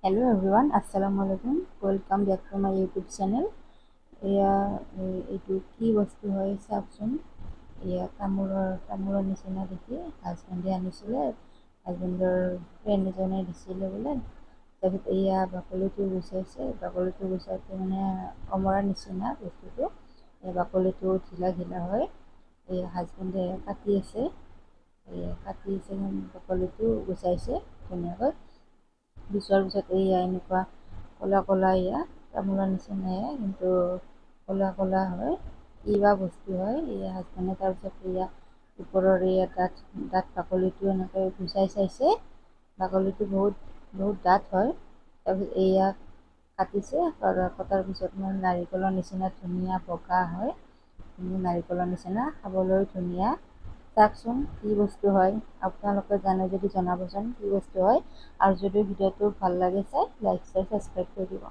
Hello' everyone, আসসালামু আলাইকুম। Welcome back to my YouTube channel. এয়া এইটো কি বস্তু হয় চাওকচোন। এয়া তামোলৰ নিচিনা দেখি হাজবেণ্ডে আনিছিলে, হাজবেণ্ডৰ ফ্ৰেণ্ড এজনে দিছিলে বোলে। তাৰপিছত এয়া বাকলিটো গুচাইছে, বাকলিটো গুচাওঁতে মানে অমৰাৰ নিচিনা বস্তুটো, এই বাকলিটো ঢিলা ঢিলা হয়। এই হাজবেণ্ডে কাটি আছে, কাটি আছে বাকলিটো গুচাইছে ধুনীয়াকৈ। গুচোৱাৰ পিছত এয়া এনেকুৱা ক'লা ক'লা, এয়া তামোলৰ নিচিনাই কিন্তু ক'লা ক'লা হয়। কি বা বস্তু হয় এয়া হাজবেণ্ডে তাৰপিছত এয়া ওপৰৰ এয়া ডাঠ বাকলিটো এনেকৈ গুচাই চাইছে। বাকলিটো বহুত ডাঠ হয়। তাৰপিছত এয়া কাটিছে, কটাৰ পিছত মানে নাৰিকলৰ নিচিনা ধুনীয়া বগা হয়। নাৰিকলৰ নিচিনা, খাবলৈ ধুনীয়া। চাওকচোন কি বস্তু হয়, আপোনালোকে জানে যদি জনাবচোন কি বস্তু হয়। আৰু যদি ভিডিঅ'টো ভাল লাগিছে লাইক, শ্বেয়াৰ, ছাবস্ক্ৰাইব কৰি দিব।